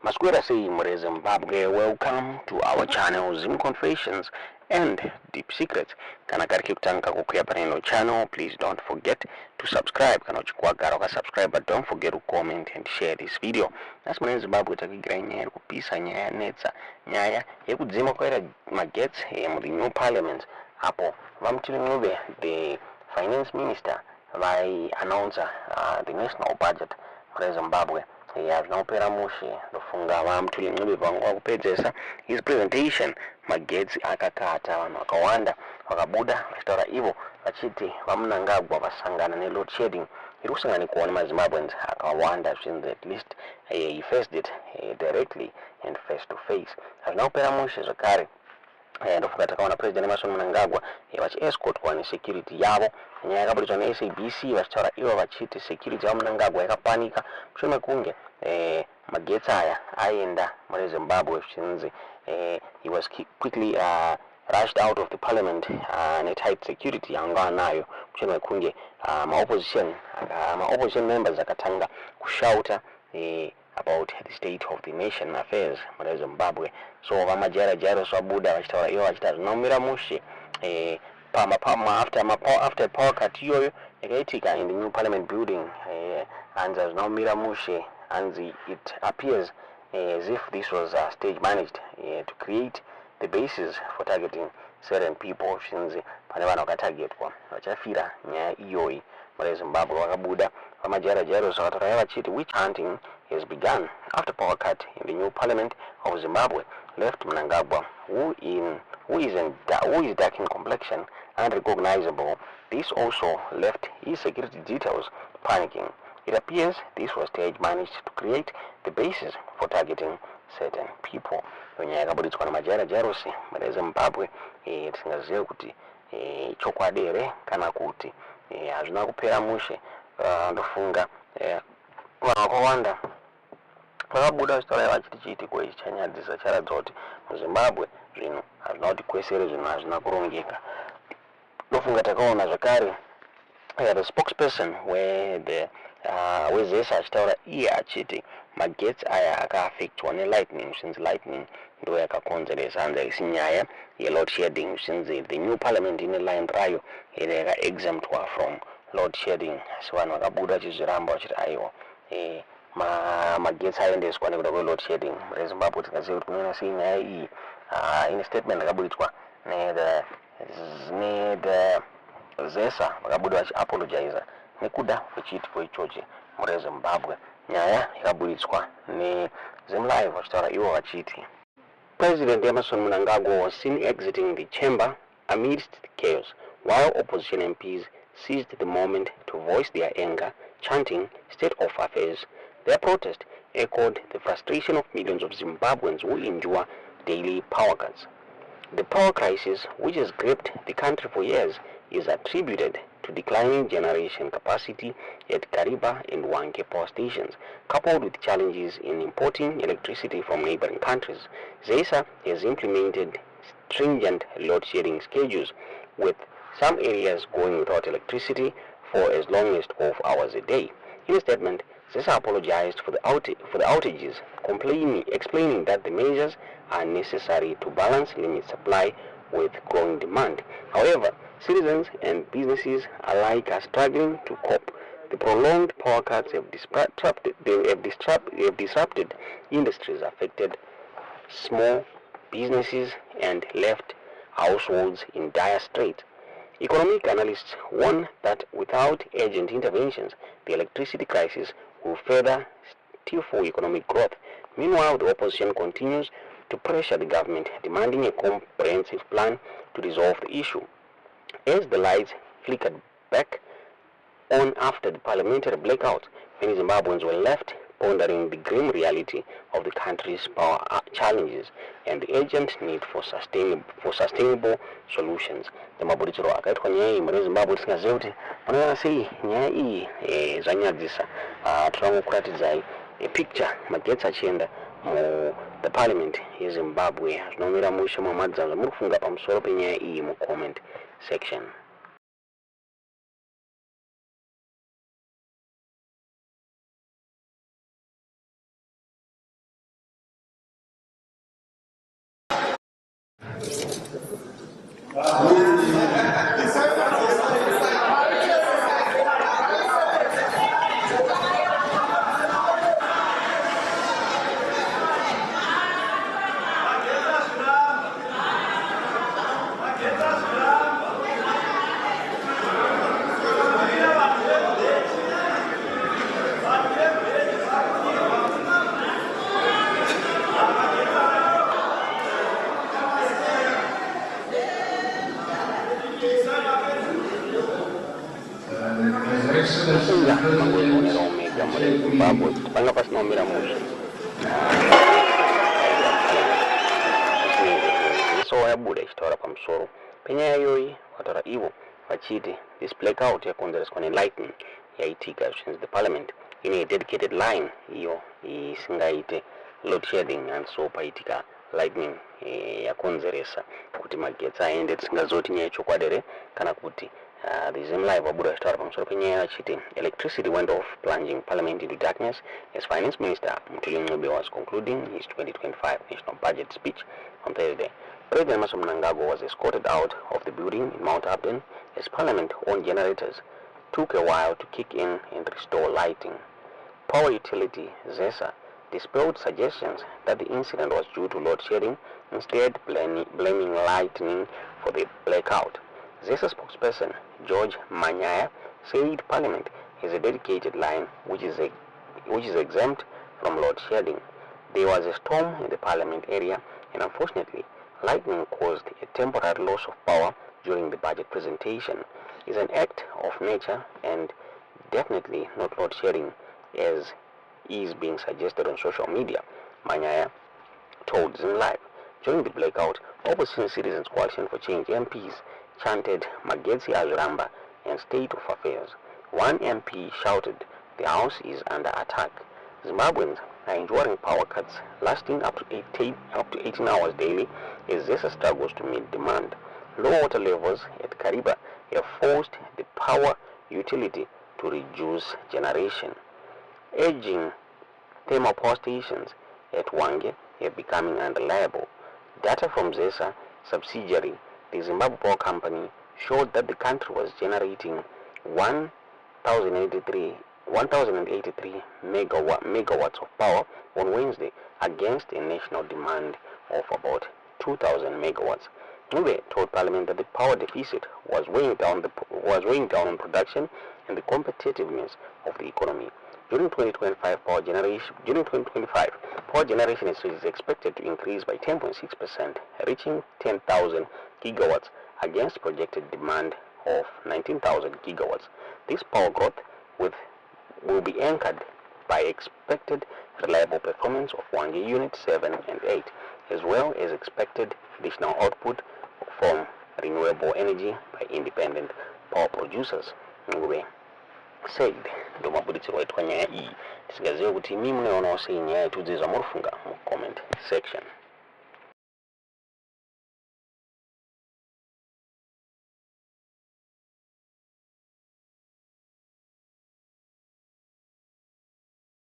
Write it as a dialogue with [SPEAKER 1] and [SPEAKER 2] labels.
[SPEAKER 1] Masquera say Zimbabwe, welcome to our channel Zim Confessions and Deep Secrets. Kana kari kutanga kukuya paneno channel, please don't forget to subscribe. Kana uchikuagara uka subscribe, but don't forget to comment and share this video. Nasi mwana Zimbabwe takigira nyaya kupisa nyaya netsa nyaya yekudzima kwaira Magetsi mu the new parliament. Hapo vamutilinube the finance minister vai announce the national budget for Zimbabwe. Yazinopera mushe ndofunga vamutilinube panguva kupedzesa his presentation. Magetsi akakata vanhu vakawanda vakabuda vachitaura ivo vachiti vaMnangagwa vasangana neload shedding iri kusanganikwa nemaZimbabweans akawanda zvinzi at least he faced it directly and face to face. Hazinopera mushe zvakare ndofunga takaona president Emerson Mnangagwa vachiescortwa nesecurity yavo. Nyaya yakaburiswa neSABC vachitaura ivo vachiti security yaMnangagwa yakapanika mushure mekunge Magetsi aya aenda muri Zimbabwe zvinzi he was quickly rushed out of the parliament tight security yanga anayo mushure mekunge ma-opposition members akatanga kushauta about the state of the nation affairs muri Zimbabwe. So vamajaira swabuda vachitaura ivo vachita zvinomira mushe after power cut iyoyo yakaitika in the new parliament building hanzi zvinomira mushe hanzi it appears as if this was stage managed to create the basis for targeting certain people. Zvinzi pane vanhu vakatargetwa vachafira nyaya iyoyi muri Zimbabwe. Vakabuda vamajaira vakataura vachiti witch hunting has begun after power cut in the new parliament of Zimbabwe left Mnangagwa, who is dark in complexion, unrecognizable. This also left his security details panicking. It appears this was stage managed to create the basis for targeting certain people. Nyaya yakaburitswa namajaira muri Zimbabwe tisingazive kuti chokwadi here kana kuti hazvina kupera mushe. Ndofunga vanhu vakawanda vakabuda vachitaura vachiti chiitiko ichi chanyadzisa charatidza kuti muZimbabwe zvinhu hazvina kuti kwesere, zvinhu hazvina kurongeka. Ndofunga takaona zvakare the spokesperson wezesa achitaura iye achiti Magetsi aya akaafectwa nelightning. Zvinzi lightning ndo yakakonzeresa hanzi haisi nyaya yeload shedding. Zvinzi the new parliament ine line rayo yaka-exemptwa from load shedding. Asi vanhu vakabuda vachizviramba vachiti aiwa Magetsi aendeswa nekuda kweload shedding muri Zimbabwe. Tikaziva kuti kunoona sei nyaya iyi ine statement yakaburitswa zesa vakabuda vachiapologiza nekuda kwechiitiko ichochi muri Zimbabwe. Nyaya yakaburitswa neZimlive vachitaura ivo vachiti President Emerson Mnangagwa was seen exiting the chamber amidst the chaos, while opposition MPs seized the moment to voice their anger, chanting state of affairs. Their protest echoed the frustration of millions of Zimbabweans who endure daily power cuts. The power crisis, which has gripped the country for years, is attributed to declining generation capacity at Kariba and Wanke power stations, coupled with challenges in importing electricity from neighboring countries. ZESA has implemented stringent load-shedding schedules, with some areas going without electricity for as long as 12 hours a day. In a statement, ZESA apologized for the outages, explaining that the measures are necessary to balance limit supply with growing demand. However, citizens and businesses alike are struggling to cope. The prolonged power cuts have disrupted industries, affected small businesses, and left households in dire straits. Economic analysts warn that without urgent interventions, the electricity crisis will further stifle economic growth. Meanwhile, the opposition continues to pressure the government, demanding a comprehensive plan to resolve the issue. As the lights flickered back on after the parliamentary blackout, many Zimbabweans were left pondering the grim reality of the country's power challenges and the urgent need for sustainable solutions. The maburitsiro akaitwa nyaya iyi muri Zimbabwe tisingazive kuti panoona sei nyaya iyi zvanyadzisa. Tinokuratidzai picture Magetsi achienda the parliament yeZimbabwe. Zvinomira mushe mamadza zvamuri kufunga pamusoro penyaya iyi mucomment section. Zimbabwe panga pasinombera musha so yabuda ichitaura pamusoro penyaya iyoyi wataura ivo vachiti this blackout yakonzereswa nelightning yaitika since the parliament ine dedicated line iyo isingaite load shedding, and so paitika lightning yakonzeresa kuti magetsi aende tisingazoti nyaya chokwadere kana kuti the same live wabuda achitaura pamusoro penyaya achiti electricity went off, plunging parliament into darkness as finance minister Mnangagwa was concluding his 2025 national budget speech on Thursday. President Mnangagwa was escorted out of the building in Mount Upton as parliament-owned generators took a while to kick in and restore lighting. Power utility ZESA dispelled suggestions that the incident was due to load shedding, instead blaming lightning for the blackout. ZESA spokesperson George Manyaya said Parliament has a dedicated line which is exempt from load shedding. There was a storm in the Parliament area, and unfortunately, lightning caused a temporary loss of power during the budget presentation. It's an act of nature and definitely not load shedding as is being suggested on social media, Manyaya told Zim Live. During the blackout, Opposition Citizens Coalition for Change MPs chanted Magetsi Azramba and State of Affairs. One MP shouted, "The House is under attack." Zimbabweans are enduring power cuts lasting up to 18 hours daily as ZESA struggles to meet demand. Low water levels at Kariba have forced the power utility to reduce generation. Aging thermal power stations at Wange are becoming unreliable. Data from ZESA subsidiary, the Zimbabwe Power Company, showed that the country was generating 1,083 megawatts of power on Wednesday against a national demand of about 2,000 megawatts. Nube told Parliament that the power deficit was weighing down on production and the competitiveness of the economy. During 2025, power generation is expected to increase by 10.6%, reaching 10,000 gigawatts against projected demand of 19,000 gigawatts. This power growth will be anchored by expected reliable performance of Wange Unit 7 and 8, as well as expected additional output from renewable energy by independent power producers. Ngube said ndo mabuditsiro aitwa nyaya iyi. Tisingazive kuti imi munoona sei nyaya idzi zvamunofunga mu comment section.